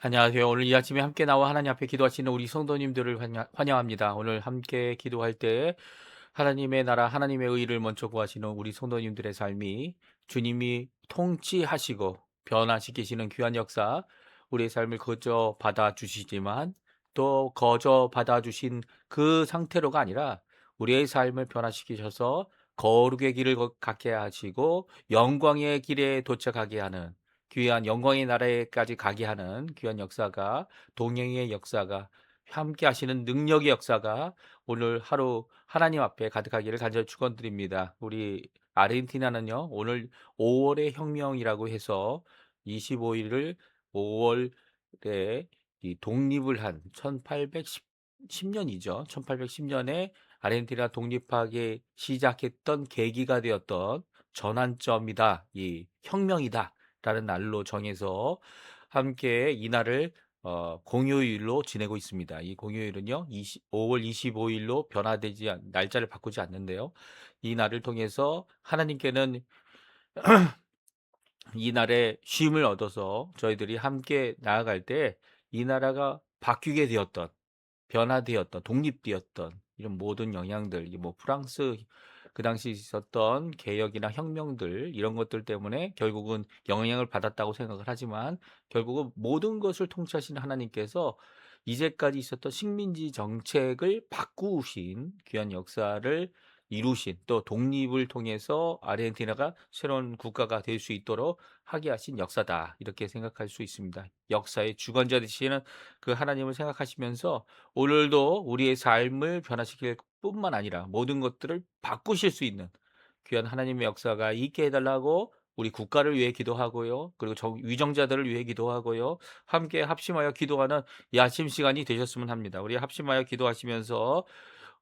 안녕하세요. 오늘 이 아침에 함께 나와 하나님 앞에 기도하시는 우리 성도님들을 환영합니다. 오늘 함께 기도할 때 하나님의 나라, 하나님의 의를 먼저 구하시는 우리 성도님들의 삶이 주님이 통치하시고 변화시키시는 귀한 역사, 우리의 삶을 거저 받아주시지만 또 거저 받아주신 그 상태로가 아니라 우리의 삶을 변화시키셔서 거룩의 길을 갖게 하시고 영광의 길에 도착하게 하는 귀한 영광의 나라에까지 가게 하는 귀한 역사가, 동행의 역사가, 함께 하시는 능력의 역사가 오늘 하루 하나님 앞에 가득하기를 간절히 축원드립니다. 우리 아르헨티나는요, 오늘 5월의 혁명이라고 해서 25일을 5월에 이 독립을 한 1810년이죠. 1810년에 아르헨티나 독립하기 시작했던 계기가 되었던 전환점이다. 이 혁명이다. 라는 날로 정해서 함께 이날을 공휴일로 지내고 있습니다. 이 공휴일은요, 5월 25일로 날짜를 바꾸지 않는데요. 이 날을 통해서 하나님께는 이 날에 쉼을 얻어서 저희들이 함께 나아갈 때 이 나라가 바뀌게 되었던, 변화되었던, 독립되었던 이런 모든 영향들, 뭐 프랑스 그 당시 있었던 개혁이나 혁명들 이런 것들 때문에 결국은 영향을 받았다고 생각을 하지만 결국은 모든 것을 통치하시는 하나님께서 이제까지 있었던 식민지 정책을 바꾸신 귀한 역사를 이루신, 또 독립을 통해서 아르헨티나가 새로운 국가가 될 수 있도록 하게 하신 역사다, 이렇게 생각할 수 있습니다. 역사의 주관자 되시는 그 하나님을 생각하시면서 오늘도 우리의 삶을 변화시킬 뿐만 아니라 모든 것들을 바꾸실 수 있는 귀한 하나님의 역사가 있게 해달라고 우리 국가를 위해 기도하고요. 그리고 위정자들을 위해 기도하고요. 함께 합심하여 기도하는 이 아침 시간이 되셨으면 합니다. 우리 합심하여 기도하시면서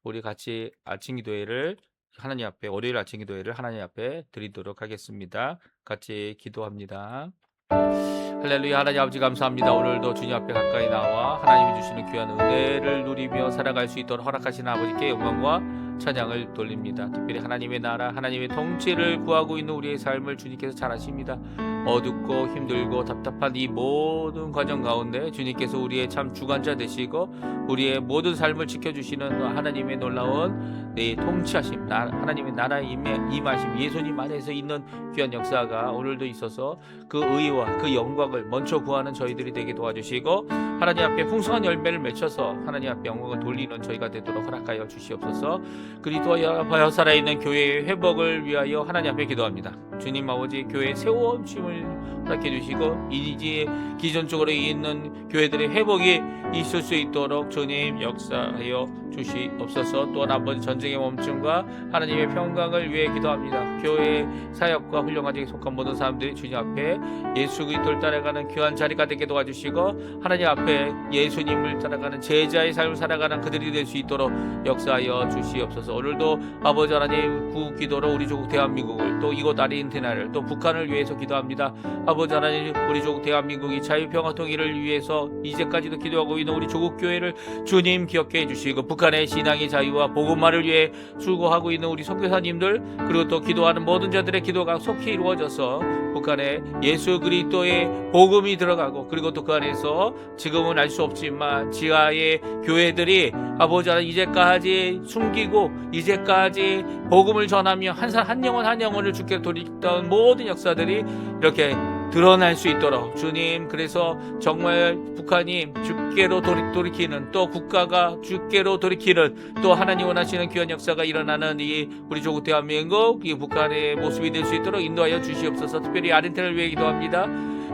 우리 같이 아침 기도회를 하나님 앞에, 월요일 아침 기도회를 하나님 앞에 드리도록 하겠습니다. 같이 기도합니다. 할렐루야. 하나님 아버지 감사합니다. 오늘도 주님 앞에 가까이 나와 하나님이 주시는 귀한 은혜를 누리며 살아갈 수 있도록 허락하시는 아버지께 영광과 찬양을 돌립니다. 특별히 하나님의 나라, 하나님의 통치를 구하고 있는 우리의 삶을 주님께서 잘 아십니다. 어둡고 힘들고 답답한 이 모든 과정 가운데 주님께서 우리의 참 주관자 되시고 우리의 모든 삶을 지켜주시는 하나님의 놀라운 통치하심, 하나님의 나라에 임하심, 예수님 안에서 있는 귀한 역사가 오늘도 있어서 그 의와 그 영광을 먼저 구하는 저희들이 되게 도와주시고 하나님 앞에 풍성한 열매를 맺혀서 하나님 앞에 영광을 돌리는 저희가 되도록 허락하여 주시옵소서. 그리스도여 살아있는 교회의 회복을 위하여 하나님 앞에 기도합니다. 주님 아버지, 교회의 세워짐을 허락해 주시고 이제 기존적으로 있는 교회들의 회복이 있을 수 있도록 주님 역사하여 주시옵소서. 또한 아버지, 전쟁의 멈춤과 하나님의 평강을 위해 기도합니다. 교회 사역과 훈련과정에 속한 모든 사람들이 주님 앞에 예수 그리스도를 따라가는 귀한 자리가 되게 도와주시고 하나님 앞에 예수님을 따라가는 제자의 삶을 살아가는 그들이 될 수 있도록 역사하여 주시옵소서. 오늘도 아버지 하나님 구기도로 우리 조국 대한민국을, 또 이곳 아르헨티나를, 또 북한을 위해서 기도합니다. 아버지 하나님, 우리 조국 대한민국이 자유평화 통일을 위해서 이제까지도 기도하고 있는 우리 조국 교회를 주님 기억해 주시고 북한의 신앙의 자유와 복음화를 위해 수고하고 있는 우리 선교사님들, 그리고 또 기도하는 모든 자들의 기도가 속히 이루어져서 북한에 예수 그리스도의 복음이 들어가고, 그리고 또 그 안에서 지금은 알 수 없지만 지하의 교회들이 아버지 하나님 이제까지 숨기고 이제까지 복음을 전하며 한 영혼을 주께 돌리던 모든 역사들이 이렇게 드러날 수 있도록 주님, 그래서 정말 북한이 주께로 돌이키는, 또 국가가 주께로 돌이키는, 또 하나님 원하시는 귀한 역사가 일어나는 이 우리 조국 대한민국, 이 북한의 모습이 될 수 있도록 인도하여 주시옵소서. 특별히 아르헨티나를 위해 기도합니다.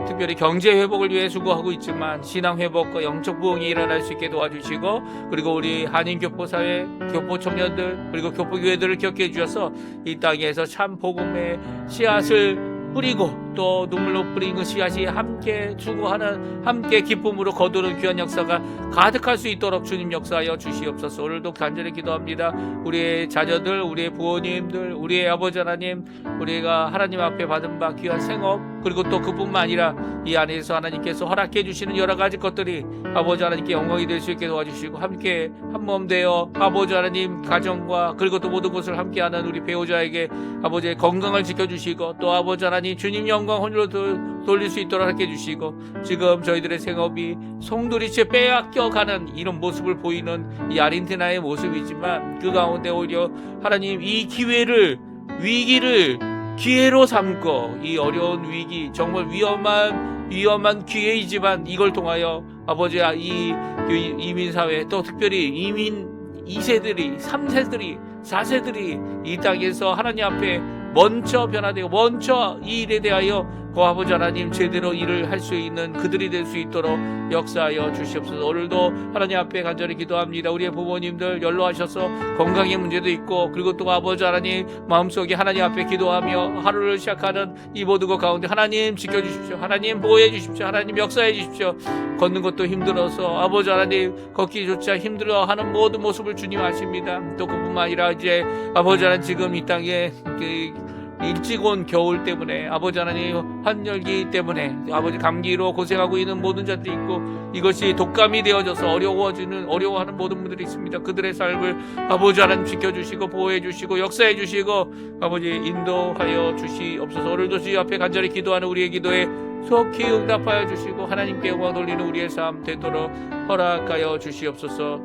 특별히 경제 회복을 위해 수고하고 있지만 신앙 회복과 영적 부흥이 일어날 수 있게 도와주시고, 그리고 우리 한인 교포 사회, 교포 청년들, 그리고 교포 교회들을 기억해 주셔서 이 땅에서 참 복음의 씨앗을 뿌리고, 또 눈물로 뿌린 그 씨앗이 함께 수고하는, 함께 기쁨으로 거두는 귀한 역사가 가득할 수 있도록 주님 역사하여 주시옵소서. 오늘도 간절히 기도합니다. 우리의 자녀들, 우리의 부모님들, 우리의 아버지 하나님, 우리가 하나님 앞에 받은 바 귀한 생업, 그리고 또 그뿐만 아니라 이 안에서 하나님께서 허락해 주시는 여러 가지 것들이 아버지 하나님께 영광이 될 수 있게 도와주시고, 함께 한 몸 되어 아버지 하나님 가정과, 그리고 또 모든 것을 함께하는 우리 배우자에게 아버지의 건강을 지켜주시고, 또 아버지 하나님 주님 영광 영광 혼으로 돌릴 수 있도록 하게 해주시고, 지금 저희들의 생업이 송두리째 빼앗겨가는 이런 모습을 보이는 이 아르헨티나의 모습이지만, 그 가운데 오히려 하나님 이 기회를, 위기를 기회로 삼고, 이 어려운 위기, 정말 위험한 기회이지만 이걸 통하여 아버지, 이 이민사회, 또 특별히 이민 2세들이, 3세들이, 4세들이 이 땅에서 하나님 앞에 먼저 변화되고 먼저 이 일에 대하여 아버지 하나님 제대로 일을 할 수 있는 그들이 될 수 있도록 역사하여 주시옵소서. 오늘도 하나님 앞에 간절히 기도합니다. 우리의 부모님들 연로하셔서 건강의 문제도 있고, 그리고 또 아버지 하나님 마음속에 하나님 앞에 기도하며 하루를 시작하는 이 모든 것 가운데 하나님 지켜주십시오. 하나님 보호해 주십시오. 하나님 역사해 주십시오. 걷는 것도 힘들어서 아버지 하나님 걷기조차 힘들어하는 모든 모습을 주님 아십니다. 또 그뿐만 아니라 이제 아버지 하나님 지금 이 땅에 일찍 온 겨울 때문에 아버지 하나님 환절기 때문에 아버지 감기로 고생하고 있는 모든 자들이 있고, 이것이 독감이 되어져서 어려워하는 모든 분들이 있습니다. 그들의 삶을 아버지 하나님 지켜주시고 보호해 주시고 역사해 주시고 아버지 인도하여 주시옵소서. 오늘도 주님 앞에 간절히 기도하는 우리의 기도에 속히 응답하여 주시고 하나님께 영광 돌리는 우리의 삶 되도록 허락하여 주시옵소서.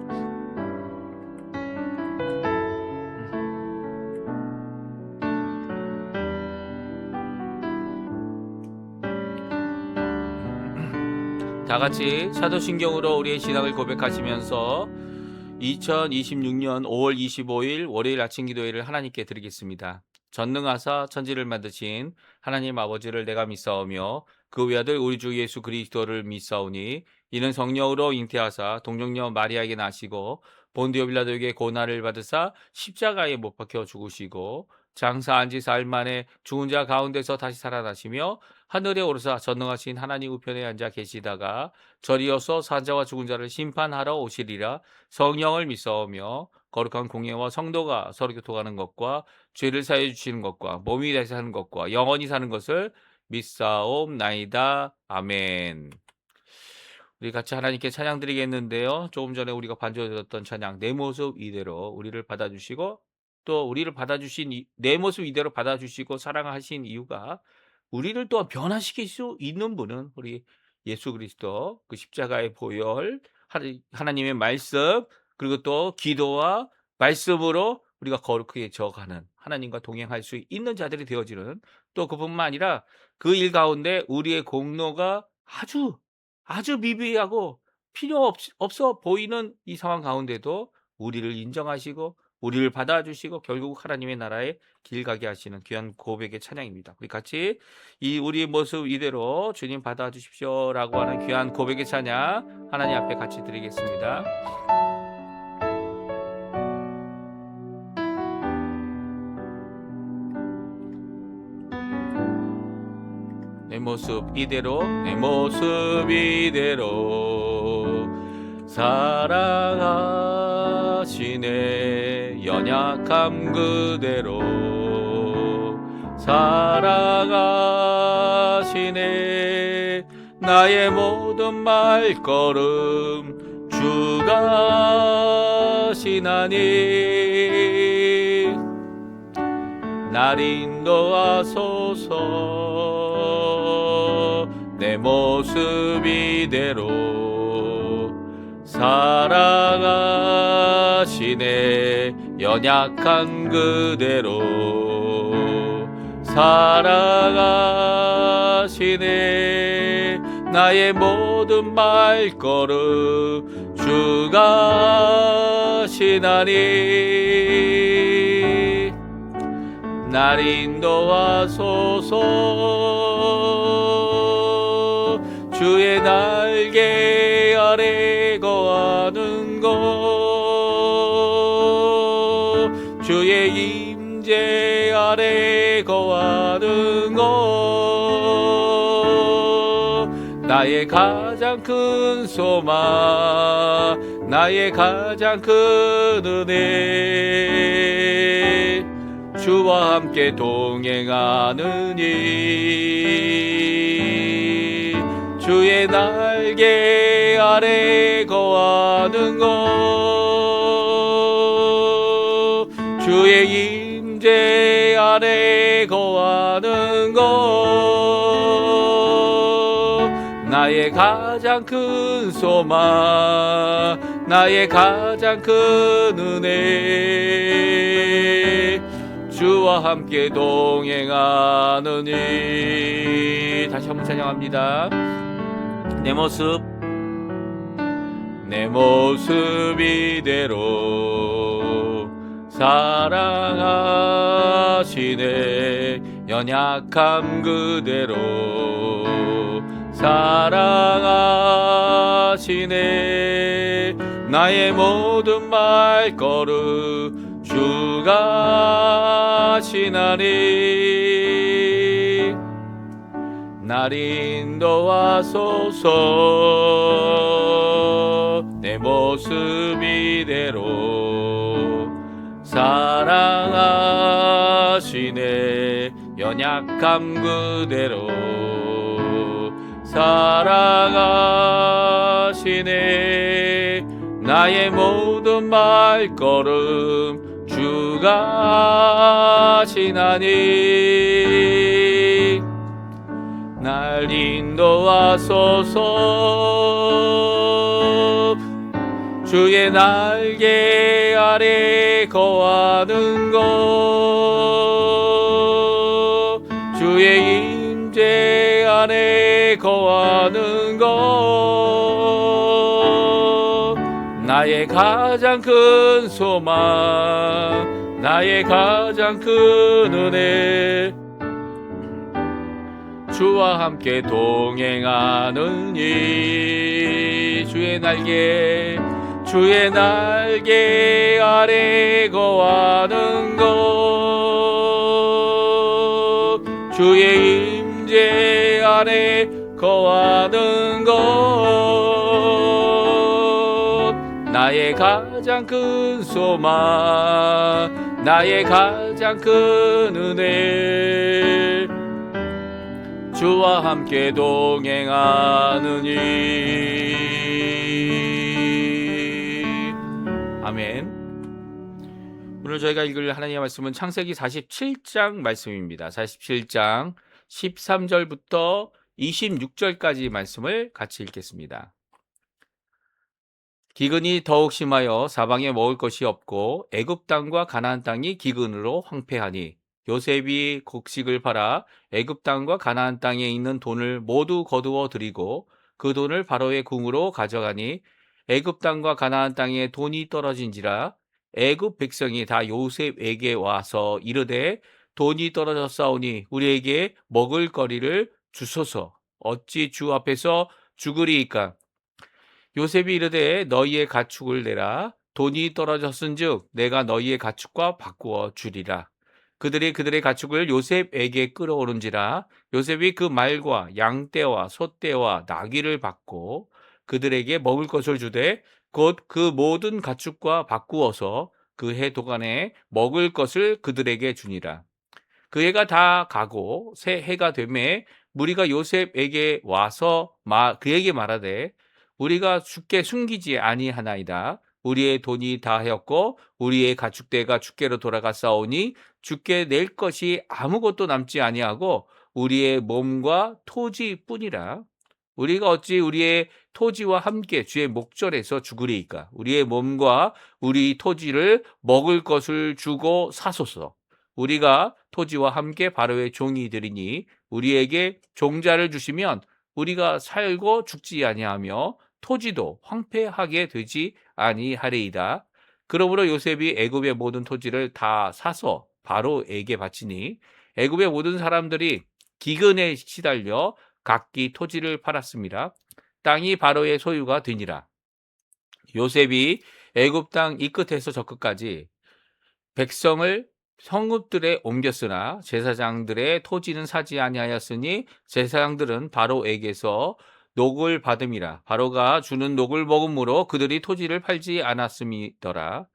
다 같이 사도신경으로 우리의 신앙을 고백하시면서 2026년 5월 25일 월요일 아침 기도회를 하나님께 드리겠습니다. 전능하사 천지를 만드신 하나님 아버지를 내가 믿사오며 그 외아들 우리 주 예수 그리스도를 믿사오니, 이는 성령으로 잉태하사 동정녀 마리아에게 나시고 본디오 빌라도에게 고난을 받으사 십자가에 못 박혀 죽으시고 장사한 지 사흘 만에 죽은 자 가운데서 다시 살아나시며 하늘에 오르사 전능하신 하나님 우편에 앉아 계시다가 저리어서 산자와 죽은 자를 심판하러 오시리라. 성령을 믿사오며 거룩한 공예와 성도가 서로 교통하는 것과 죄를 사해 주시는 것과 몸이 다시 사는 것과 영원히 사는 것을 믿사옵나이다. 아멘. 우리 같이 하나님께 찬양 드리겠는데요. 조금 전에 우리가 반주했던 찬양 내 모습 이대로 우리를 받아주시고, 또 우리를 받아주신 내 모습 이대로 받아주시고 사랑하신 이유가, 우리를 또한 변화시킬 수 있는 분은 우리 예수 그리스도, 그 십자가의 보혈, 하나님의 말씀, 그리고 또 기도와 말씀으로 우리가 거룩하게 져가는, 하나님과 동행할 수 있는 자들이 되어지는, 또 그뿐만 아니라 그 일 가운데 우리의 공로가 아주 미비하고 필요 없어 보이는 이 상황 가운데도 우리를 인정하시고 우리를 받아주시고 결국 하나님의 나라에 길 가게 하시는 귀한 고백의 찬양입니다. 우리 같이 이 우리의 모습 이대로 주님 받아주십시오라고 하는 귀한 고백의 찬양 하나님 앞에 같이 드리겠습니다. 내 모습 이대로, 내 모습 이대로 사랑하시네. 연약함 그대로 사랑하시네. 나의 모든 말걸음 주가 시나니 날 인도하소서. 내 모습 이대로 사랑하시네. 연약한 그대로 사랑하시네. 나의 모든 말걸음 주가 시나니 날 인도하소서. 주의 날개 아래 거하는 것, 주의 임재 아래 거하는 것, 나의 가장 큰 소망, 나의 가장 큰 은혜, 주와 함께 동행하는 일, 주의 날개 아래 거하는 것, 주의 임재 아래 거하는 것, 나의 가장 큰 소망, 나의 가장 큰 은혜, 주와 함께 동행하느니. 다시 한번 찬양합니다. 내 모습 이대로 사랑하시네. 연약함 그대로 사랑하시네. 나의 모든 말걸음 주가 하시나니. 날 인도하소서. 내 모습 이대로 사랑하시네. 연약함 그대로 사랑하시네. 나의 모든 말걸음 주가 하시나니. 날 인도하소서. 주의 날개 아래 거하는 것, 주의 임재 안에 거하는 것, 나의 가장 큰 소망, 나의 가장 큰 은혜, 주와 함께 동행하느니. 주의 날개 아래 거하는 것, 주의 임재 안에 거하는 것, 나의 가장 큰 소망, 나의 가장 큰 은혜, 주와 함께 동행하느니. 아멘. 오늘 저희가 읽을 하나님의 말씀은 창세기 47장 말씀입니다. 47장 13절부터 26절까지 말씀을 같이 읽겠습니다. 기근이 더욱 심하여 사방에 먹을 것이 없고 애굽 땅과 가나안 땅이 기근으로 황폐하니 요셉이 곡식을 팔아 애굽 땅과 가나안 땅에 있는 돈을 모두 거두어 들이고 그 돈을 바로의 궁으로 가져가니 애굽 땅과 가나안 땅에 돈이 떨어진지라. 애굽 백성이 다 요셉에게 와서 이르되 돈이 떨어졌사오니 우리에게 먹을 거리를 주소서. 어찌 주 앞에서 죽으리이까? 요셉이 이르되 너희의 가축을 내라. 돈이 떨어졌은즉 내가 너희의 가축과 바꾸어 주리라. 그들이 그들의 가축을 요셉에게 끌어오른지라. 요셉이 그 말과 양떼와 소떼와 나귀를 받고 그들에게 먹을 것을 주되 곧 그 모든 가축과 바꾸어서 그 해 동안에 먹을 것을 그들에게 주니라. 그 해가 다 가고 새 해가 되매 무리가 요셉에게 와서 그에게 말하되 우리가 주께 숨기지 아니하나이다. 우리의 돈이 다 하였고 우리의 가축대가 주께로 돌아갔사오니 주께 낼 것이 아무것도 남지 아니하고 우리의 몸과 토지뿐이라. 우리가 어찌 우리의 토지와 함께 주의 목전에서 죽으리이까? 우리의 몸과 우리 토지를 먹을 것을 주고 사소서. 우리가 토지와 함께 바로의 종이 되리니 우리에게 종자를 주시면 우리가 살고 죽지 아니하며 토지도 황폐하게 되지 아니하리이다. 그러므로 요셉이 애굽의 모든 토지를 다 사서 바로에게 바치니 애굽의 모든 사람들이 기근에 시달려 각기 토지를 팔았습니다. 땅이 바로의 소유가 되니라. 요셉이 애굽 땅 이 끝에서 저 끝까지 백성을 성읍들에 옮겼으나 제사장들의 토지는 사지 아니하였으니 제사장들은 바로에게서 녹을 받음이라. 바로가 주는 녹을 먹음으로 그들이 토지를 팔지 않았음이더라.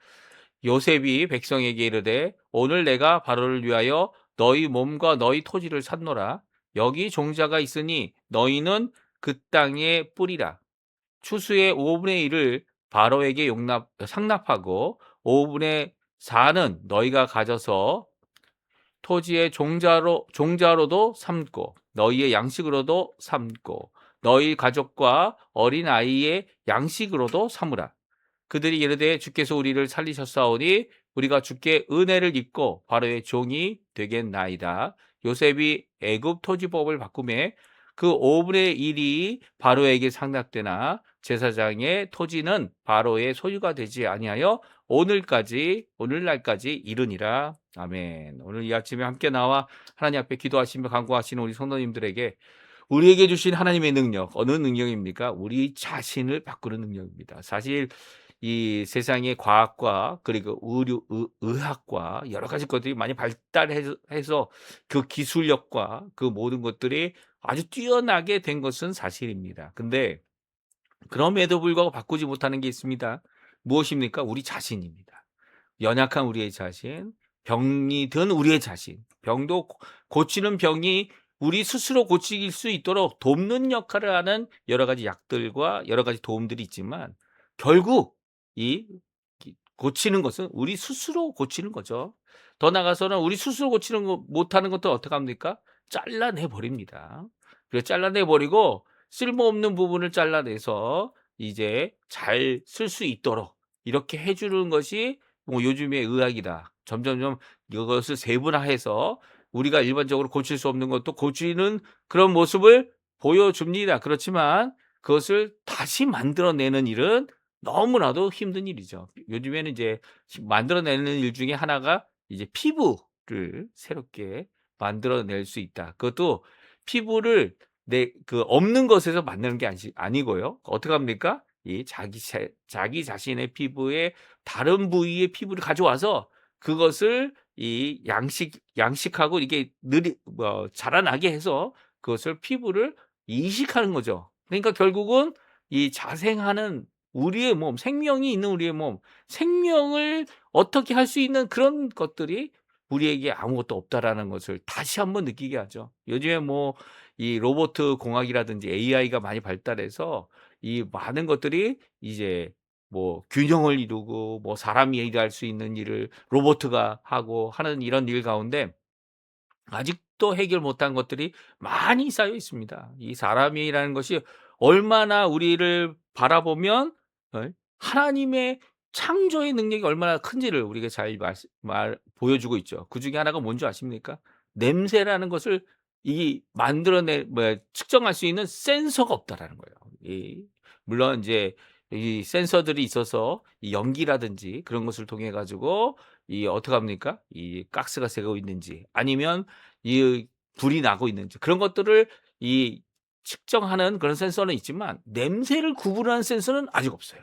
요셉이 백성에게 이르되 오늘 내가 바로를 위하여 너희 몸과 너희 토지를 샀노라. 여기 종자가 있으니 너희는 그 땅의 뿌리라. 추수의 5분의 1을 바로에게 상납하고 5분의 4는 너희가 가져서 토지의 종자로도 삼고 너희의 양식으로도 삼고 너희 가족과 어린아이의 양식으로도 삼으라. 그들이 이르되 주께서 우리를 살리셨사오니 우리가 주께 은혜를 입고 바로의 종이 되겠나이다. 요셉이 애굽 토지법을 바꾸매 그 5분의 1이 바로에게 상납되나 제사장의 토지는 바로의 소유가 되지 아니하여 오늘날까지 이르니라. 아멘. 오늘 이 아침에 함께 나와 하나님 앞에 기도하시며 간구하시는 우리 성도님들에게 우리에게 주신 하나님의 능력, 어느 능력입니까? 우리 자신을 바꾸는 능력입니다. 사실 이 세상의 과학과 그리고 의학과 여러 가지 것들이 많이 발달해서 그 기술력과 그 모든 것들이 아주 뛰어나게 된 것은 사실입니다. 근데 그럼에도 불구하고 바꾸지 못하는 게 있습니다. 무엇입니까? 우리 자신입니다. 연약한 우리의 자신, 병이 든 우리의 자신, 병도 고치는 병이 우리 스스로 고칠 수 있도록 돕는 역할을 하는 여러 가지 약들과 여러 가지 도움들이 있지만 결국 이 고치는 것은 우리 스스로 고치는 거죠. 더 나아가서는 우리 스스로 고치는 거 못하는 것도 어떡합니까? 잘라내 버립니다. 그래서 잘라내 버리고 쓸모없는 부분을 잘라내서 이제 잘 쓸 수 있도록 이렇게 해 주는 것이 뭐 요즘의 의학이다. 점점점 이것을 세분화해서 우리가 일반적으로 고칠 수 없는 것도 고치는 그런 모습을 보여줍니다. 그렇지만 그것을 다시 만들어내는 일은 너무나도 힘든 일이죠. 요즘에는 이제 만들어내는 일 중에 하나가 이제 피부를 새롭게 만들어낼 수 있다. 그것도 피부를 없는 것에서 만드는 게 아니고요. 어떡합니까? 이 자기 자신의 피부에 다른 부위의 피부를 가져와서 그것을 이 양식하고 이게 자라나게 해서 그것을 피부를 이식하는 거죠. 그러니까 결국은 이 자생하는 우리의 몸, 생명이 있는 우리의 몸, 생명을 어떻게 할 수 있는 그런 것들이 우리에게 아무것도 없다라는 것을 다시 한번 느끼게 하죠. 요즘에 뭐 이 로보트 공학이라든지 AI가 많이 발달해서 이 많은 것들이 이제 뭐 균형을 이루고 뭐 사람이 일할 수 있는 일을 로보트가 하고 하는 이런 일 가운데 아직도 해결 못한 것들이 많이 쌓여 있습니다. 이 사람이라는 것이 얼마나 우리를 바라보면 하나님의 창조의 능력이 얼마나 큰지를 우리가 잘 보여주고 있죠. 그중에 하나가 뭔지 아십니까? 냄새라는 것을 이 측정할 수 있는 센서가 없다라는 거예요. 물론 이제 이 센서들이 있어서 이 연기라든지 그런 것을 통해 가지고 이 어떡합니까? 이 가스가 새고 있는지 아니면 이 불이 나고 있는지 그런 것들을 이 측정하는 그런 센서는 있지만 냄새를 구분하는 센서는 아직 없어요.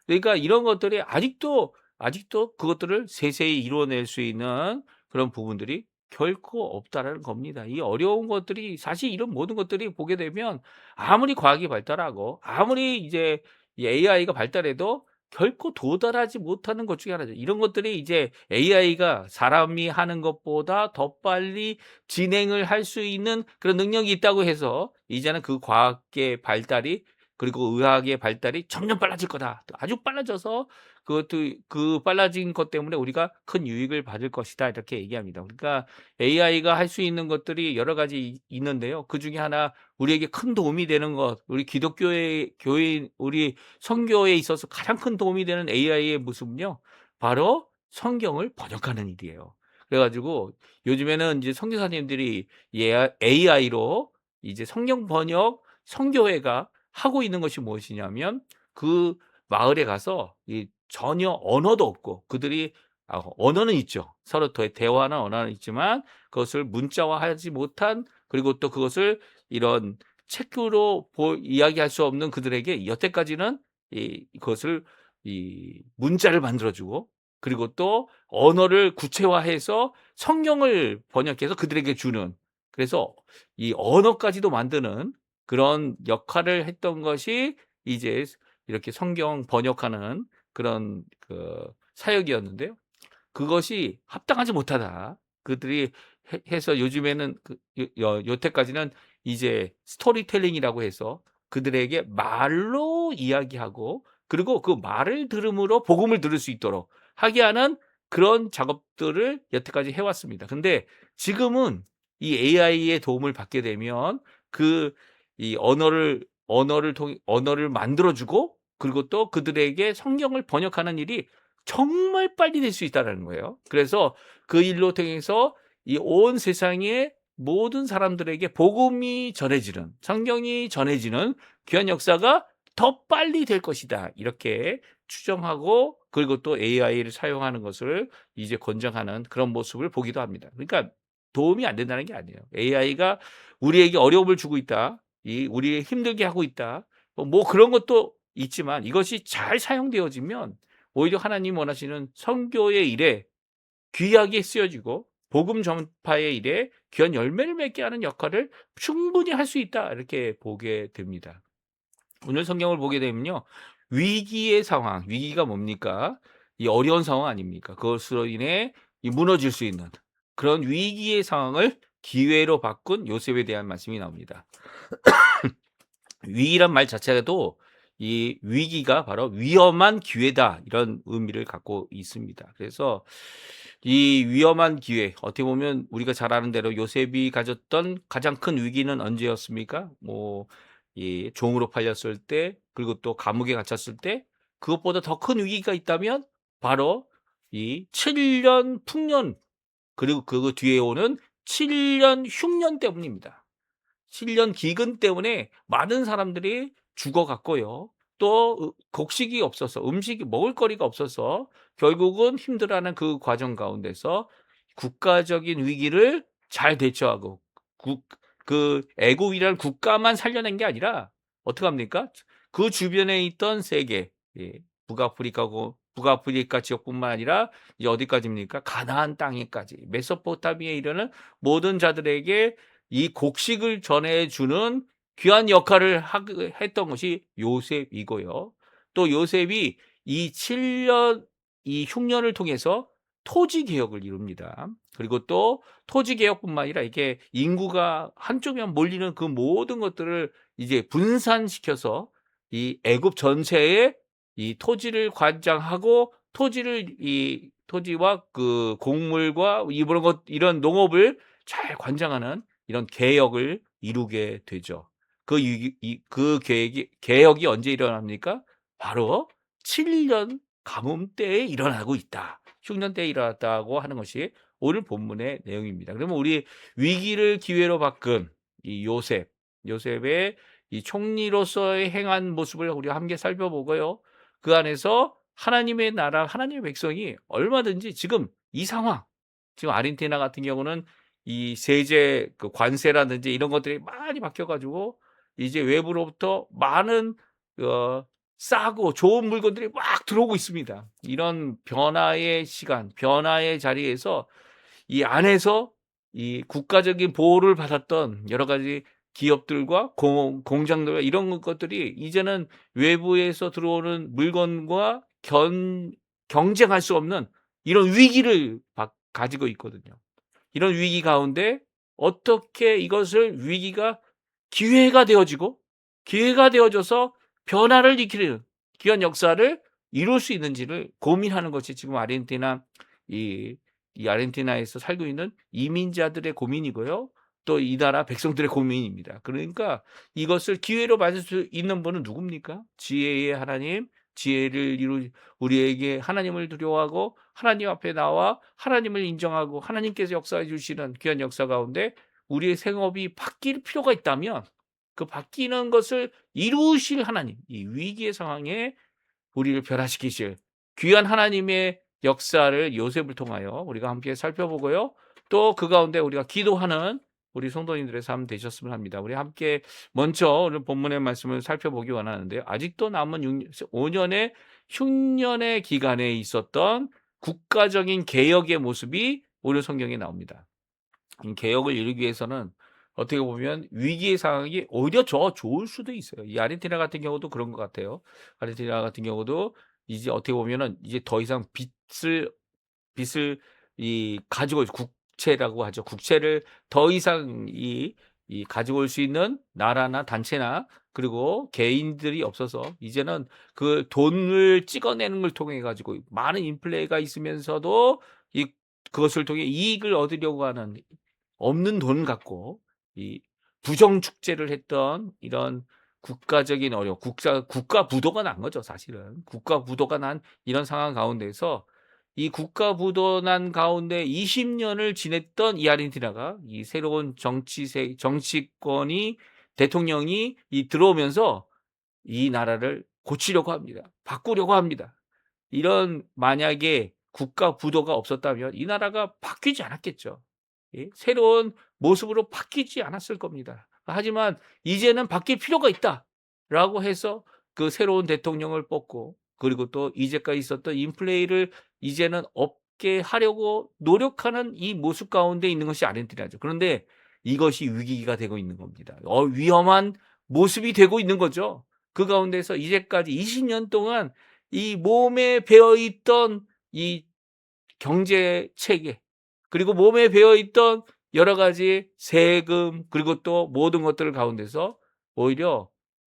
그러니까 이런 것들이 아직도 그것들을 세세히 이루어낼 수 있는 그런 부분들이 결코 없다라는 겁니다. 이 어려운 것들이 사실 이런 모든 것들이 보게 되면 아무리 과학이 발달하고 아무리 이제 이 AI가 발달해도 결코 도달하지 못하는 것 중에 하나죠. 이런 것들이 이제 AI가 사람이 하는 것보다 더 빨리 진행을 할 수 있는 그런 능력이 있다고 해서 이제는 그 과학의 발달이 그리고 의학의 발달이 점점 빨라질 거다. 아주 빨라져서 그것도 그 빨라진 것 때문에 우리가 큰 유익을 받을 것이다. 이렇게 얘기합니다. 그러니까 AI가 할 수 있는 것들이 여러 가지 있는데요. 그중에 하나 우리에게 큰 도움이 되는 것, 우리 기독교의 교인 우리 선교에 있어서 가장 큰 도움이 되는 AI의 모습은요. 바로 성경을 번역하는 일이에요. 그래 가지고 요즘에는 이제 선교사님들이 AI로 이제 성경 번역 선교회가 하고 있는 것이 무엇이냐면 그 마을에 가서 이 전혀 언어도 없고 그들이 언어는 있죠. 서로 대화하는 언어는 있지만 그것을 문자화하지 못한 그리고 또 그것을 이런 책으로 이야기할 수 없는 그들에게 여태까지는 그것을 이 문자를 만들어 주고 그리고 또 언어를 구체화해서 성경을 번역해서 그들에게 주는 그래서 이 언어까지도 만드는 그런 역할을 했던 것이 이제 이렇게 성경 번역하는 그런 사역이었는데요. 그것이 합당하지 못하다. 그들이 해서 요즘에는 여태까지는 이제 스토리텔링이라고 해서 그들에게 말로 이야기하고 그리고 그 말을 들음으로 복음을 들을 수 있도록 하게 하는 그런 작업들을 여태까지 해 왔습니다. 근데 지금은 이 AI의 도움을 받게 되면 그 이 언어를 언어를 만들어 주고 그리고 또 그들에게 성경을 번역하는 일이 정말 빨리 될 수 있다라는 거예요. 그래서 그 일로 통해서 이 온 세상의 모든 사람들에게 복음이 전해지는, 성경이 전해지는 귀한 역사가 더 빨리 될 것이다. 이렇게 추정하고 그리고 또 AI를 사용하는 것을 이제 권장하는 그런 모습을 보기도 합니다. 그러니까 도움이 안 된다는 게 아니에요. AI가 우리에게 어려움을 주고 있다. 우리 힘들게 하고 있다. 뭐 그런 것도 있지만 이것이 잘 사용되어지면 오히려 하나님 원하시는 선교의 일에 귀하게 쓰여지고 복음 전파의 일에 귀한 열매를 맺게 하는 역할을 충분히 할 수 있다. 이렇게 보게 됩니다. 오늘 성경을 보게 되면요. 위기의 상황, 위기가 뭡니까? 이 어려운 상황 아닙니까? 그것으로 인해 이 무너질 수 있는 그런 위기의 상황을 기회로 바꾼 요셉에 대한 말씀이 나옵니다. 위기란 말 자체도 이 위기가 바로 위험한 기회다 이런 의미를 갖고 있습니다. 그래서 이 위험한 기회 어떻게 보면 우리가 잘 아는 대로 요셉이 가졌던 가장 큰 위기는 언제였습니까? 뭐 이 종으로 팔렸을 때 그리고 또 감옥에 갇혔을 때 그것보다 더 큰 위기가 있다면 바로 이 7년 풍년 그리고 그 뒤에 오는 7년 흉년 때문입니다. 7년 기근 때문에 많은 사람들이 죽어갔고요. 또 곡식이 없어서 음식이 먹을 거리가 없어서 결국은 힘들어하는 그 과정 가운데서 국가적인 위기를 잘 대처하고 국 그 애국이라는 국가만 살려낸 게 아니라 어떡합니까? 그 주변에 있던 세계 북아프리카 지역뿐만 아니라 이제 어디까지입니까? 가나안 땅에까지 메소포타미아에 이르는 모든 자들에게 이 곡식을 전해주는 귀한 역할을 했던 것이 요셉이고요. 또 요셉이 이 7년 이 흉년을 통해서 토지 개혁을 이룹니다. 그리고 또 토지 개혁뿐만 아니라 이게 인구가 한쪽에만 몰리는 그 모든 것들을 이제 분산시켜서 이 애굽 전체에 이 토지를 관장하고 이 토지와 그 곡물과 이런 농업을 잘 관장하는 이런 개혁을 이루게 되죠. 그 개혁이 언제 일어납니까? 바로 7년 가뭄 때에 일어나고 있다. 흉년 때에 일어났다고 하는 것이 오늘 본문의 내용입니다. 그러면 우리 위기를 기회로 바꾼 이 요셉의 이 총리로서의 행한 모습을 우리가 함께 살펴보고요. 그 안에서 하나님의 나라, 하나님의 백성이 얼마든지 지금 이 상황, 지금 아르헨티나 같은 경우는 이 세제 그 관세라든지 이런 것들이 많이 바뀌어 가지고 이제 외부로부터 많은 싸고 좋은 물건들이 막 들어오고 있습니다. 이런 변화의 시간, 변화의 자리에서 이 안에서 이 국가적인 보호를 받았던 여러 가지 기업들과 공장들과 이런 것들이 이제는 외부에서 들어오는 물건과 경쟁할 수 없는 이런 위기를 가지고 있거든요. 이런 위기 가운데 어떻게 이것을 위기가 기회가 되어져서 변화를 일으키는 귀한 역사를 이룰 수 있는지를 고민하는 것이 지금 이 아르헨티나에서 살고 있는 이민자들의 고민이고요. 또 이 나라 백성들의 고민입니다. 그러니까 이것을 기회로 맞을 수 있는 분은 누굽니까? 지혜의 하나님, 지혜를 우리에게 하나님을 두려워하고 하나님 앞에 나와 하나님을 인정하고 하나님께서 역사해 주시는 귀한 역사 가운데 우리의 생업이 바뀔 필요가 있다면 그 바뀌는 것을 이루실 하나님, 이 위기의 상황에 우리를 변화시키실 귀한 하나님의 역사를 요셉을 통하여 우리가 함께 살펴보고요. 또 그 가운데 우리가 기도하는 우리 성도님들의 삶 되셨으면 합니다. 우리 함께 먼저 오늘 본문의 말씀을 살펴보기 원하는데요. 아직도 남은 5년의 흉년의 기간에 있었던 국가적인 개혁의 모습이 오늘 성경에 나옵니다. 이 개혁을 이루기 위해서는 어떻게 보면 위기의 상황이 오히려 더 좋을 수도 있어요. 이 아르헨티나 같은 경우도 그런 것 같아요. 아르헨티나 같은 경우도 이제 어떻게 보면은 이제 더 이상 빚을 가지고 국채라고 하죠. 국채를 더 이상 가지고 올 수 있는 나라나 단체나 그리고 개인들이 없어서 이제는 그 돈을 찍어내는 걸 통해 가지고 많은 인플레가 있으면서도 그것을 통해 이익을 얻으려고 하는 없는 돈 갖고 이 부정 축제를 했던 이런 국가적인 어려움, 국가 부도가 난 거죠, 사실은. 국가 부도가 난 이런 상황 가운데서 이 국가 부도 난 가운데 20 년을 지냈던 이 아르헨티나가 이 새로운 정치권이 대통령이 들어오면서 이 나라를 고치려고 합니다. 바꾸려고 합니다. 이런 만약에 국가 부도가 없었다면 이 나라가 바뀌지 않았겠죠. 예? 새로운 모습으로 바뀌지 않았을 겁니다. 하지만 이제는 바뀔 필요가 있다라고 해서 그 새로운 대통령을 뽑고, 그리고 또 이제까지 있었던 인플레이를 이제는 없게 하려고 노력하는 이 모습 가운데 있는 것이 아르헨티나죠. 그런데 이것이 위기가 되고 있는 겁니다. 위험한 모습이 되고 있는 거죠. 그 가운데서 이제까지 20년 동안 이 몸에 배어 있던 이 경제 체계, 그리고 몸에 배어 있던 여러 가지 세금, 그리고 또 모든 것들 가운데서 오히려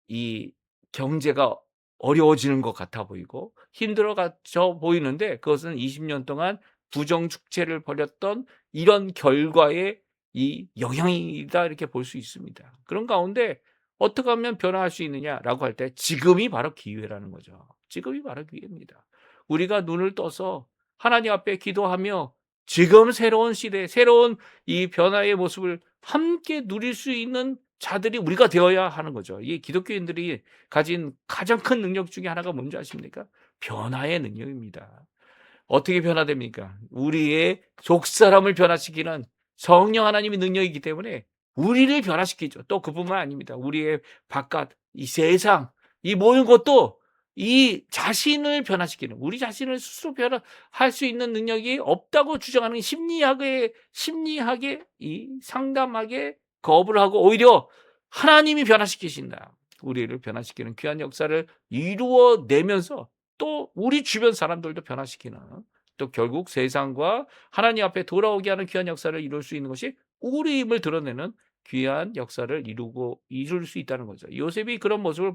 이 경제가 어려워지는 것 같아 보이고 힘들어져 보이는데, 그것은 20년 동안 부정축제를 벌였던 이런 결과의 이 영향이다, 이렇게 볼 수 있습니다. 그런 가운데 어떻게 하면 변화할 수 있느냐라고 할 때 지금이 바로 기회라는 거죠. 지금이 바로 기회입니다. 우리가 눈을 떠서 하나님 앞에 기도하며 지금 새로운 시대, 새로운 이 변화의 모습을 함께 누릴 수 있는 자들이 우리가 되어야 하는 거죠. 이 기독교인들이 가진 가장 큰 능력 중에 하나가 뭔지 아십니까? 변화의 능력입니다. 어떻게 변화됩니까? 우리의 족사람을 변화시키는 성령 하나님의 능력이기 때문에 우리를 변화시키죠. 또 그뿐만 아닙니다. 우리의 바깥, 이 세상, 이 모든 것도 이 자신을 변화시키는, 우리 자신을 스스로 변화할 수 있는 능력이 없다고 주장하는 심리학의 이 상담하게 거부를 하고 오히려 하나님이 변화시키신다, 우리를 변화시키는 귀한 역사를 이루어내면서 또 우리 주변 사람들도 변화시키는, 또 결국 세상과 하나님 앞에 돌아오게 하는 귀한 역사를 이룰 수 있는 것이 우리임을 드러내는 귀한 역사를 이룰 수 있다는 거죠. 요셉이 그런 모습을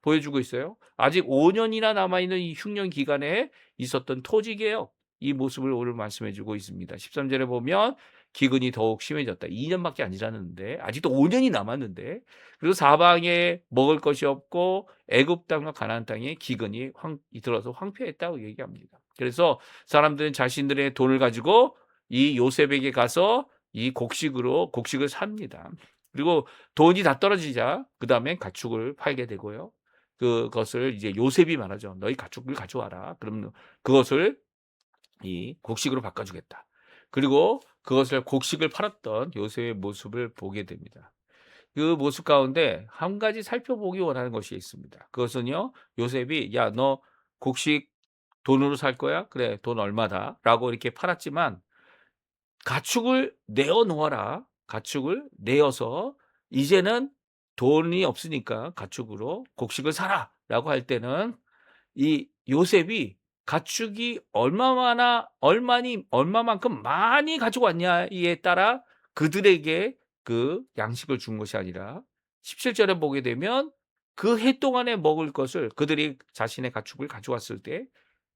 보여주고 있어요. 아직 5년이나 남아있는 이 흉년 기간에 있었던 토지개혁, 이 모습을 오늘 말씀해주고 있습니다. 13절에 보면 기근이 더욱 심해졌다. 2년밖에 안 지났는데 아직도 5년이 남았는데, 그리고 사방에 먹을 것이 없고 애굽 땅과 가나안 땅에 기근이 들어서 황폐했다고 얘기합니다. 그래서 사람들은 자신들의 돈을 가지고 이 요셉에게 가서 이 곡식을 삽니다. 그리고 돈이 다 떨어지자 그 다음에 가축을 팔게 되고요. 그것을 이제 요셉이 말하죠. 너희 가축을 가져와라. 그럼 그것을 이 곡식으로 바꿔주겠다. 그리고 그것을 곡식을 팔았던 요셉의 모습을 보게 됩니다. 그 모습 가운데 한 가지 살펴보기 원하는 것이 있습니다. 그것은요, 요셉이 야, 너 곡식 돈으로 살 거야? 그래, 돈 얼마다? 라고 이렇게 팔았지만 가축을 내어 놓아라. 가축을 내어서 이제는 돈이 없으니까 가축으로 곡식을 사라. 라고 할 때는 이 요셉이 가축이 얼마만큼 많이 가지고 왔냐에 따라 그들에게 그 양식을 준 것이 아니라 17절에 보게 되면 그 해 동안에 먹을 것을, 그들이 자신의 가축을 가져왔을 때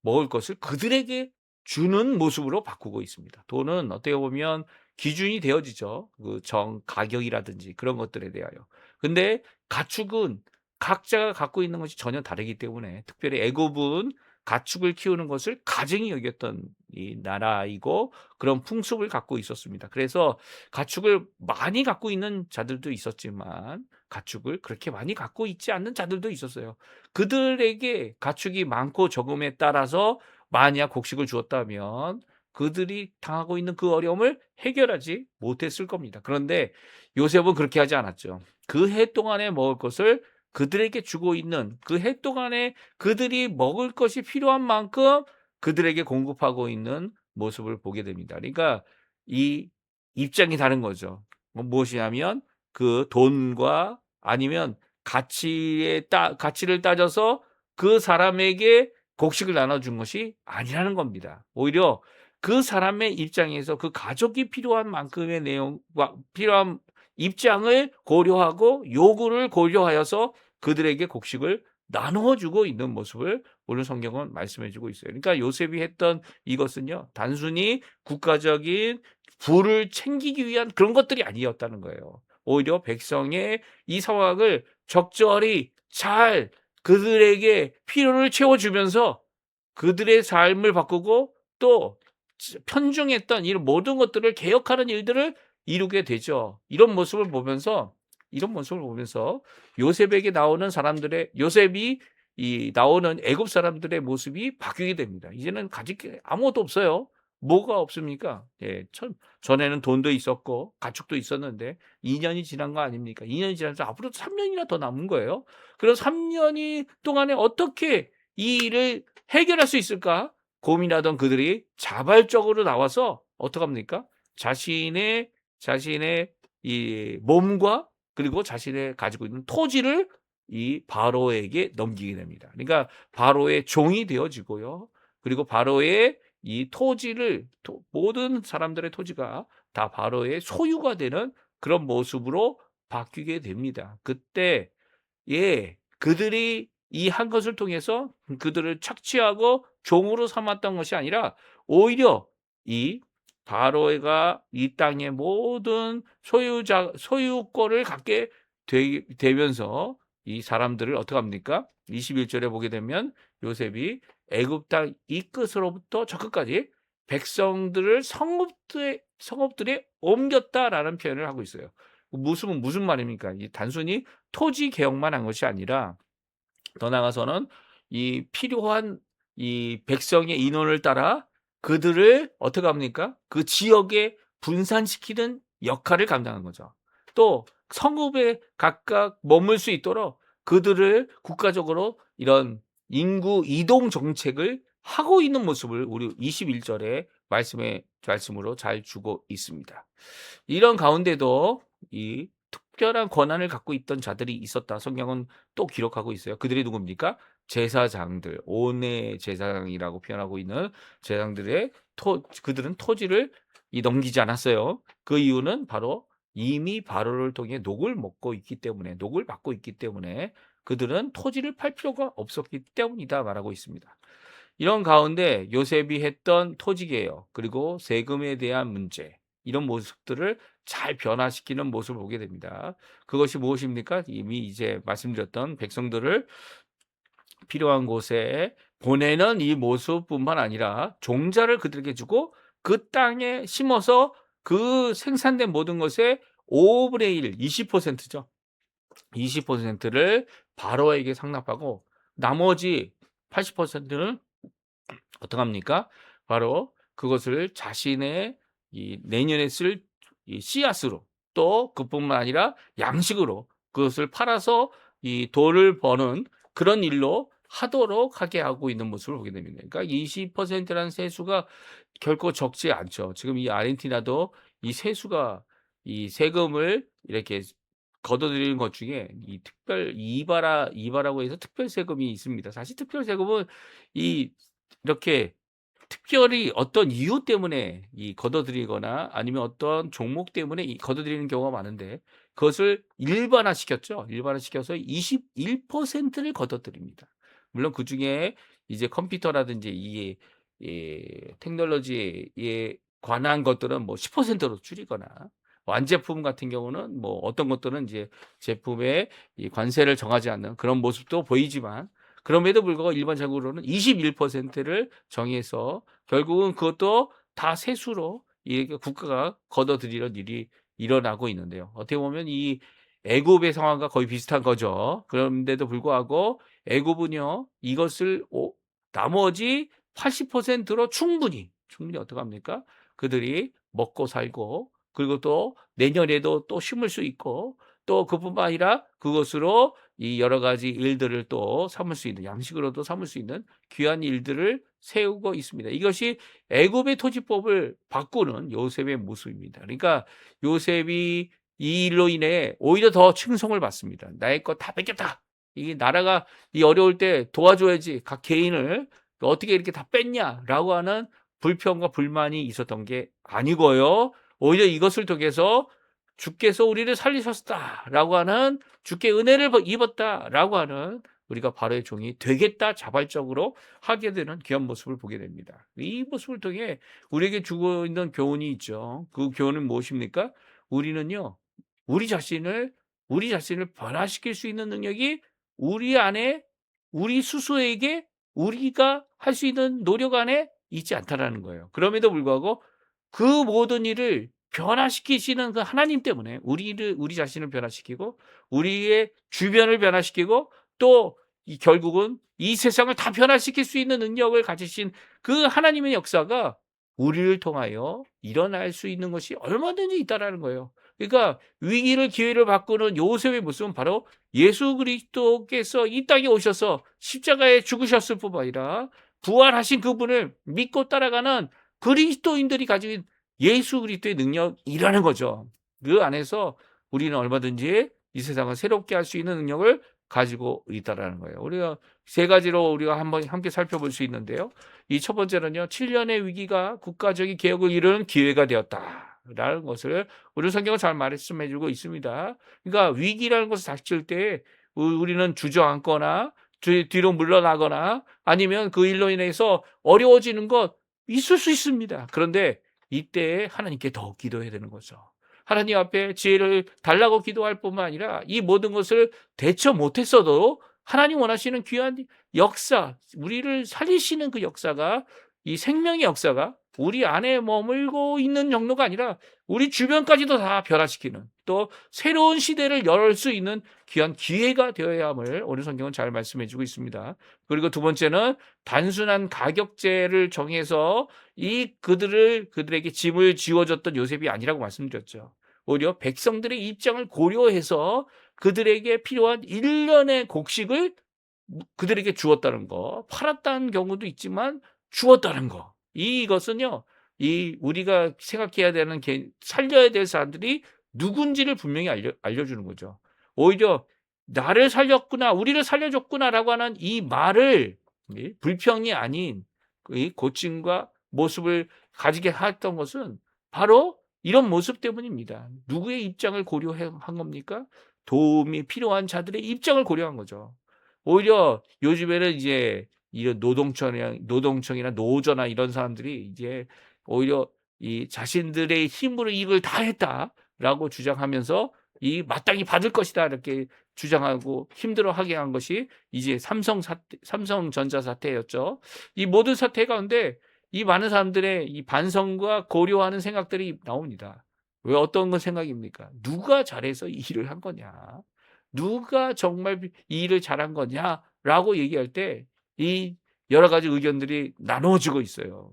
먹을 것을 그들에게 주는 모습으로 바꾸고 있습니다. 돈은 어떻게 보면 기준이 되어지죠. 그 가격이라든지 그런 것들에 대하여. 근데 가축은 각자가 갖고 있는 것이 전혀 다르기 때문에, 특별히 애굽은 가축을 키우는 것을 가증히 여겼던 이 나라이고 그런 풍습을 갖고 있었습니다. 그래서 가축을 많이 갖고 있는 자들도 있었지만 가축을 그렇게 많이 갖고 있지 않는 자들도 있었어요. 그들에게 가축이 많고 적음에 따라서 만약 곡식을 주었다면 그들이 당하고 있는 그 어려움을 해결하지 못했을 겁니다. 그런데 요셉은 그렇게 하지 않았죠. 그 해 동안에 먹을 것을 그들에게 주고 있는, 그 해 동안에 그들이 먹을 것이 필요한 만큼 그들에게 공급하고 있는 모습을 보게 됩니다. 그러니까 이 입장이 다른 거죠. 무엇이냐면 그 돈과 아니면 가치를 따져서 그 사람에게 곡식을 나눠준 것이 아니라는 겁니다. 오히려 그 사람의 입장에서 그 가족이 필요한 만큼의 내용과 필요한 입장을 고려하고 요구를 고려하여서 그들에게 곡식을 나누어주고 있는 모습을 오늘 성경은 말씀해주고 있어요. 그러니까 요셉이 했던 이것은요, 단순히 국가적인 부를 챙기기 위한 그런 것들이 아니었다는 거예요. 오히려 백성의 이 상황을 적절히 잘 그들에게 필요를 채워주면서 그들의 삶을 바꾸고 또 편중했던 이런 모든 것들을 개혁하는 일들을 이루게 되죠. 이런 모습을 보면서 요셉에게 나오는 사람들의 요셉이 이 나오는 애굽 사람들의 모습이 바뀌게 됩니다. 이제는 가질 게 아무것도 없어요. 뭐가 없습니까? 예, 전에는 돈도 있었고 가축도 있었는데 2년이 지난 거 아닙니까? 2년이 지나서 앞으로 3년이나 더 남은 거예요. 그럼 3년이 동안에 어떻게 이 일을 해결할 수 있을까? 고민하던 그들이 자발적으로 나와서 어떡합니까? 자신의 이 몸과 그리고 자신의 가지고 있는 토지를 이 바로에게 넘기게 됩니다. 그러니까 바로의 종이 되어지고요. 그리고 바로의 이 토지를 모든 사람들의 토지가 다 바로의 소유가 되는 그런 모습으로 바뀌게 됩니다. 그때 그들이 이 한 것을 통해서 그들을 착취하고 종으로 삼았던 것이 아니라 오히려 이 바로가 이 땅의 모든 소유권을 갖게 되면서 이 사람들을 어떡합니까? 21절에 보게 되면 요셉이 애굽 땅 이 끝으로부터 저 끝까지 백성들을 성읍들에 옮겼다라는 표현을 하고 있어요. 무슨 말입니까? 이 단순히 토지 개혁만 한 것이 아니라 더 나아가서는 이 필요한 이 백성의 인원을 따라 그들을 어떻게 합니까? 그 지역에 분산시키는 역할을 감당한 거죠. 또 성읍에 각각 머물 수 있도록 그들을 국가적으로 이런 인구 이동 정책을 하고 있는 모습을 우리 21절의 말씀으로 잘 주고 있습니다. 이런 가운데도 이 특별한 권한을 갖고 있던 자들이 있었다. 성경은 또 기록하고 있어요. 그들이 누굽니까? 제사장들, 온의 제사장이라고 표현하고 있는 제사장들의 그들은 토지를 넘기지 않았어요. 그 이유는 바로 이미 바로를 통해 녹을 받고 있기 때문에 그들은 토지를 팔 필요가 없었기 때문이다 말하고 있습니다. 이런 가운데 요셉이 했던 토지개혁 그리고 세금에 대한 문제 이런 모습들을 잘 변화시키는 모습을 보게 됩니다. 그것이 무엇입니까? 이미 이제 말씀드렸던 백성들을 필요한 곳에 보내는 이 모습뿐만 아니라 종자를 그들에게 주고 그 땅에 심어서 그 생산된 모든 것의 5분의 1, 20%죠. 20%를 바로에게 상납하고 나머지 80%는 어떡합니까? 바로 그것을 자신의 이 내년에 쓸 이 씨앗으로 또 그뿐만 아니라 양식으로 그것을 팔아서 이 돈을 버는 그런 일로 하도록 하게 하고 있는 모습을 보게 됩니다. 그러니까 20%라는 세수가 결코 적지 않죠. 지금 이 아르헨티나도 이 세금을 이렇게 걷어들이는 것 중에 이 특별 이바라고 해서 특별 세금이 있습니다. 사실 특별 세금은 이 이렇게 특별히 어떤 이유 때문에 이 걷어들이거나 아니면 어떤 종목 때문에 이 걷어들이는 경우가 많은데 그것을 일반화시켰죠. 일반화시켜서 21%를 걷어들입니다. 물론 그중에 이제 컴퓨터라든지 테크놀로지에 관한 것들은 뭐 10%로 줄이거나 완제품 같은 경우는 뭐 어떤 것들은 이제 제품의 이 관세를 정하지 않는 그런 모습도 보이지만 그럼에도 불구하고 일반적으로는 21%를 정해서 결국은 그것도 다 세수로 이렇게 국가가 걷어들이는 일이 일어나고 있는데요. 어떻게 보면 이 애굽의 상황과 거의 비슷한 거죠. 그런데도 불구하고 애굽은요, 이것을 나머지 80%로 충분히 어떡합니까? 그들이 먹고 살고 그리고 또 내년에도 또 심을 수 있고 또 그뿐만 아니라 그것으로 이 여러 가지 일들을 또 삼을 수 있는 양식으로도 삼을 수 있는 귀한 일들을 세우고 있습니다. 이것이 애굽의 토지법을 바꾸는 요셉의 모습입니다. 그러니까 요셉이 이 일로 인해 오히려 더 칭송을 받습니다. 나의 것 다 뺏겼다. 이 나라가 이 어려울 때 도와줘야지 각 개인을 어떻게 이렇게 다 뺐냐라고 하는 불평과 불만이 있었던 게 아니고요. 오히려 이것을 통해서 주께서 우리를 살리셨다라고 하는 주께 은혜를 입었다라고 하는 우리가 바로의 종이 되겠다 자발적으로 하게 되는 귀한 모습을 보게 됩니다. 이 모습을 통해 우리에게 주고 있는 교훈이 있죠. 그 교훈은 무엇입니까? 우리는요, 우리 자신을 우리 자신을 변화시킬 수 있는 능력이 우리 안에, 우리 스스로에게 우리가 할 수 있는 노력 안에 있지 않다라는 거예요. 그럼에도 불구하고 그 모든 일을 변화시키시는 그 하나님 때문에 우리 자신을 변화시키고 우리의 주변을 변화시키고 또 결국은 이 세상을 다 변화시킬 수 있는 능력을 가지신 그 하나님의 역사가 우리를 통하여 일어날 수 있는 것이 얼마든지 있다라는 거예요. 그러니까 위기를 기회로 바꾸는 요셉의 모습은 바로 예수 그리스도께서 이 땅에 오셔서 십자가에 죽으셨을 뿐만 아니라 부활하신 그분을 믿고 따라가는 그리스도인들이 가진 예수 그리스도의 능력이라는 거죠. 그 안에서 우리는 얼마든지 이 세상을 새롭게 할 수 있는 능력을 가지고 있다라는 거예요. 우리가 세 가지로 우리가 한번 함께 살펴볼 수 있는데요. 이 첫 번째는요. 7년의 위기가 국가적인 개혁을 이루는 기회가 되었다라는 것을 우리 성경은 잘 말씀해 주고 있습니다. 그러니까 위기라는 것을 닥칠 때 우리는 주저앉거나 뒤로 물러나거나 아니면 그 일로 인해서 어려워지는 것 있을 수 있습니다. 그런데 이때 하나님께 더 기도해야 되는 거죠. 하나님 앞에 지혜를 달라고 기도할 뿐만 아니라 이 모든 것을 대처 못했어도 하나님 원하시는 귀한 역사, 우리를 살리시는 그 역사가, 이 생명의 역사가 우리 안에 머물고 있는 정도가 아니라 우리 주변까지도 다 변화시키는, 또 새로운 시대를 열 수 있는 귀한 기회가 되어야 함을 오늘 성경은 잘 말씀해 주고 있습니다. 그리고 두 번째는 단순한 가격제를 정해서 그들에게 짐을 지워줬던 요셉이 아니라고 말씀드렸죠. 오히려 백성들의 입장을 고려해서 그들에게 필요한 일련의 곡식을 그들에게 주었다는 거, 팔았다는 경우도 있지만 주었다는 거. 이것은요, 우리가 생각해야 되는 살려야 될 사람들이 누군지를 분명히 알려주는 거죠. 오히려 나를 살렸구나, 우리를 살려줬구나라고 하는 이 말을 불평이 아닌 이 고침과 모습을 가지게 했던 것은 바로 이런 모습 때문입니다. 누구의 입장을 고려한 겁니까? 도움이 필요한 자들의 입장을 고려한 거죠. 오히려 요즘에는 이제 이런 노동청이나 노조나 이런 사람들이 이제 오히려 이 자신들의 힘으로 이걸 다 했다라고 주장하면서 이 마땅히 받을 것이다 이렇게 주장하고 힘들어하게 한 것이 이제 삼성전자 사태였죠. 이 모든 사태 가운데 이 많은 사람들의 이 반성과 고려하는 생각들이 나옵니다. 왜 어떤 건 생각입니까? 누가 잘해서 이 일을 한 거냐? 누가 정말 이 일을 잘한 거냐라고 얘기할 때 이 여러 가지 의견들이 나눠지고 있어요.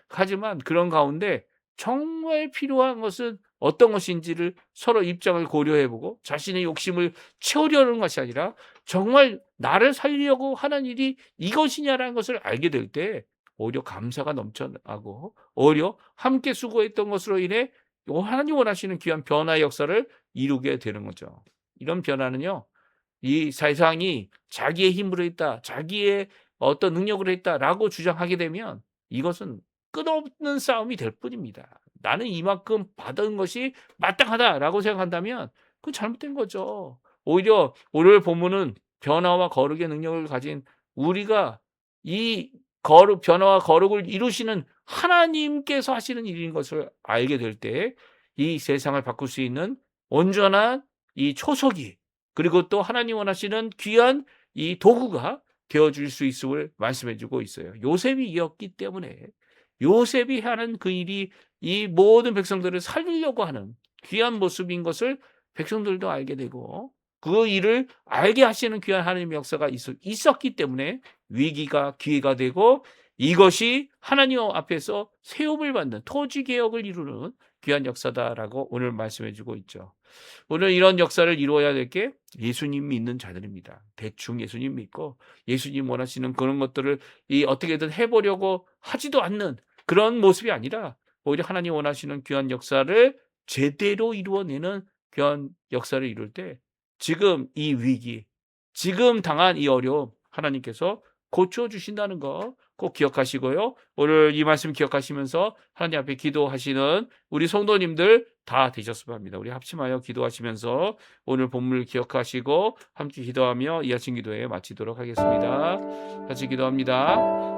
하지만 그런 가운데 정말 필요한 것은 어떤 것인지를 서로 입장을 고려해보고 자신의 욕심을 채우려는 것이 아니라 정말 나를 살리려고 하는 일이 이것이냐라는 것을 알게 될 때 오히려 감사가 넘쳐나고 오히려 함께 수고했던 것으로 인해 하나님 원하시는 귀한 변화의 역사를 이루게 되는 거죠. 이런 변화는요, 이 세상이 자기의 힘으로 했다, 자기의 어떤 능력으로 했다라고 주장하게 되면 이것은 끝없는 싸움이 될 뿐입니다. 나는 이만큼 받은 것이 마땅하다라고 생각한다면 그건 잘못된 거죠. 오히려 오늘 본문은 변화와 거룩의 능력을 가진 우리가 이 변화와 거룩을 이루시는 하나님께서 하시는 일인 것을 알게 될 때 이 세상을 바꿀 수 있는 온전한 이 초석이, 그리고 또 하나님 원하시는 귀한 이 도구가 되어줄 수 있음을 말씀해 주고 있어요. 요셉이 이었기 때문에 요셉이 하는 그 일이 이 모든 백성들을 살리려고 하는 귀한 모습인 것을 백성들도 알게 되고 그 일을 알게 하시는 귀한 하나님의 역사가 있었기 때문에 위기가 기회가 되고 이것이 하나님 앞에서 세움을 받는 토지개혁을 이루는 귀한 역사다라고 오늘 말씀해 주고 있죠. 오늘 이런 역사를 이루어야 될 게 예수님 믿는 자들입니다. 대충 예수님 믿고 예수님 원하시는 그런 것들을 어떻게든 해보려고 하지도 않는 그런 모습이 아니라 오히려 하나님 원하시는 귀한 역사를 제대로 이루어내는 귀한 역사를 이룰 때 지금 이 위기, 지금 당한 이 어려움 하나님께서 고쳐주신다는 거 꼭 기억하시고요. 오늘 이 말씀 기억하시면서 하나님 앞에 기도하시는 우리 성도님들 다 되셨으면 합니다. 우리 합심하여 기도하시면서 오늘 본문을 기억하시고 함께 기도하며 이 아침 기도회 마치도록 하겠습니다. 같이 기도합니다.